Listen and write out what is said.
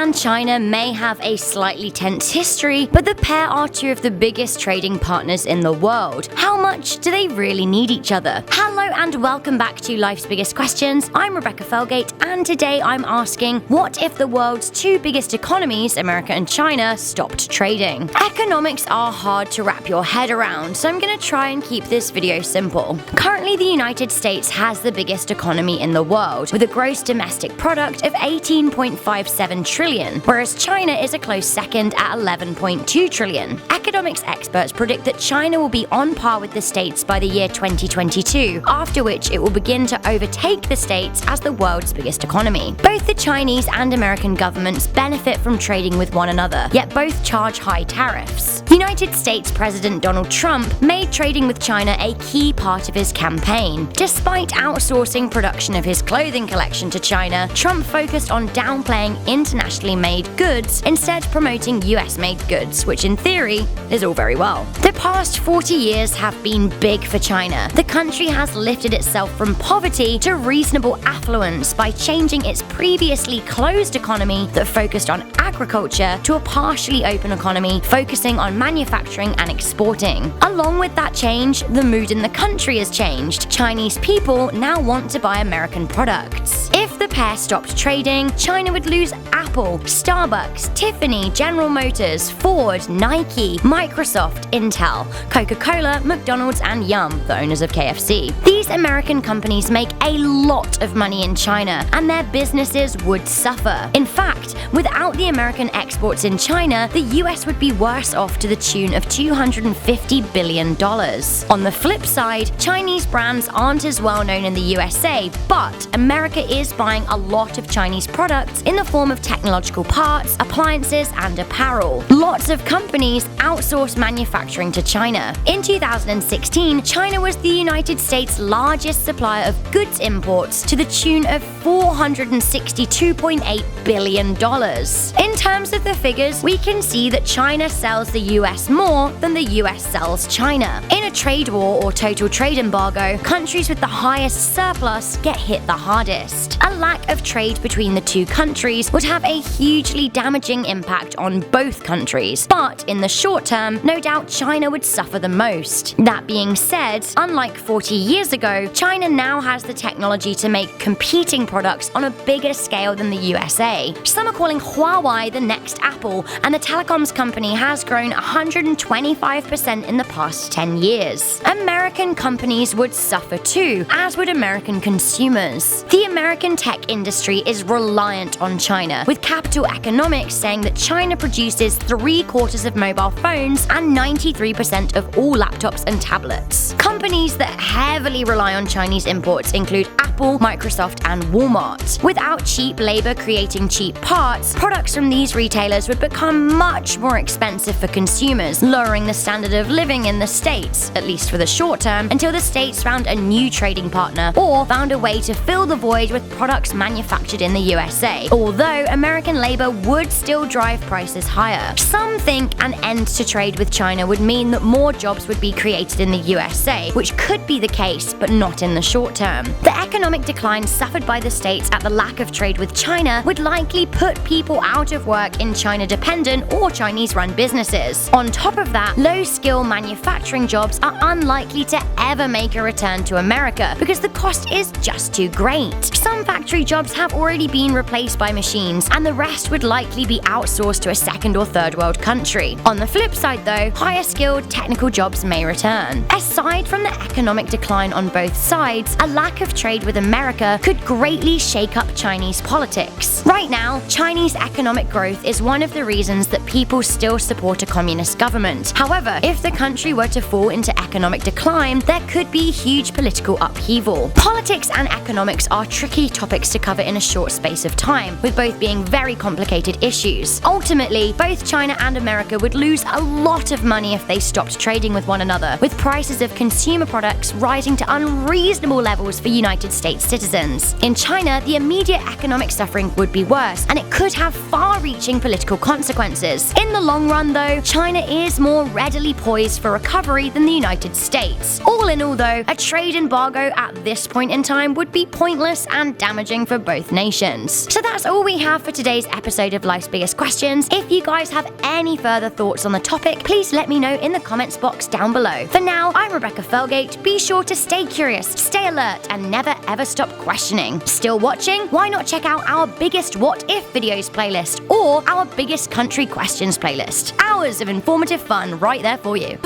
and China may have a slightly tense history, but the pair are two of the biggest trading partners in the world. How much do they really need each other? Hello and welcome back to Life's Biggest Questions. I'm Rebecca Felgate, and today I'm asking, what if the world's two biggest economies, America and China, stopped trading? Economics are hard to wrap your head around, so I'm gonna try and keep this video simple. Currently, the United States has the biggest economy in the world, with a gross domestic product of 18.57 trillion, whereas China is a close second at 11.2 trillion. Economics experts predict that China will be on par with the States by the year 2022, after which it will begin to overtake the States as the world's biggest economy. Both the Chinese and American governments benefit from trading with one another, yet both charge high tariffs. United States President Donald Trump made trading with China a key part of his campaign. Despite outsourcing production of his clothing collection to China, Trump focused on downplaying internationally made goods, instead promoting US-made goods, which in theory is all very well. The past 40 years have been big for China. The country has lifted itself from poverty to reasonable affluence by changing its previously closed economy that focused on agriculture to a partially open economy focusing on manufacturing and exporting. Along with that change, the mood in the country has changed. Chinese people now want to buy American products. If the pair stopped trading, China would lose Apple, Starbucks, Tiffany, General Motors, Ford, Nike, Microsoft, Intel, Coca-Cola, McDonald's, and Yum, the owners of KFC. These American companies make a lot of money in China, and their businesses would suffer. In fact, without the American exports in China, the US would be worse off to the tune of $250 billion. On the flip side, Chinese brands aren't as well known in the USA, but America is buying a lot of Chinese products in the form of technological parts, appliances, and apparel. Lots of companies outsource manufacturing to China. In 2016, China was the United States' largest supplier of goods imports to the tune of $462.8 billion. In terms of the figures, we can see that China sells the US more than the US sells China. In a trade war or total trade embargo, countries with the highest surplus get hit the hardest. A lack of trade between the two countries would have a hugely damaging impact on both countries, but in the short term, no doubt China would suffer the most. That being said, unlike 40 years ago, China now has the technology to make competing products on a bigger scale than the USA. Some are calling Huawei the next Apple, and the telecoms company has grown 125% in the past 10 years. American companies would suffer too, as would American consumers. The American tech industry is reliant on China, with Capital Economics saying that China produces 3/4 of mobile phones and 93% of all laptops and tablets. Companies that heavily rely on Chinese imports include Apple, Microsoft, and Walmart. Without cheap labor creating cheap parts, products from these retailers would become much more expensive for consumers, lowering the standard of living in the States, at least for the short term, until the States found a new trading partner or found a way to fill the void with products manufactured in the USA, although American labor would still drive prices higher. Some think an end to trade with China would mean that more jobs would be created in the USA, which could be the case, but not in the short term. The economic decline suffered by the States at the lack of trade with China would likely put people out of work in China-dependent or Chinese-run businesses. On top of that, low-skill manufacturing jobs are unlikely to ever make a return to America because the cost is just too great. Some factory jobs have already been replaced by machines, and the rest would likely be outsourced to a second or third world country. On the flip side though, higher-skilled technical jobs may return. Aside from the economic decline on both sides, a lack of trade with America could greatly shake up Chinese politics. Right now, Chinese economic growth is one of the reasons that people still support a communist government. However, if the country were to fall into economic decline, there could be huge political upheaval. Politics and economics are tricky topics to cover in a short space of time, with both being very complicated issues. Ultimately, both China and America would lose a lot of money if they stopped trading with one another, with prices of consumer products rising to unreasonable levels for United States States citizens. In China, the immediate economic suffering would be worse, and it could have far-reaching political consequences. In the long run, though, China is more readily poised for recovery than the United States. All in all, though, a trade embargo at this point in time would be pointless and damaging for both nations. So that's all we have for today's episode of Life's Biggest Questions. If you guys have any further thoughts on the topic, please let me know in the comments box down below. For now, I'm Rebecca Felgate. Be sure to stay curious, stay alert, and never ever stop questioning. Still watching? Why not check out our biggest What If videos playlist or our biggest country questions playlist? Hours of informative fun right there for you.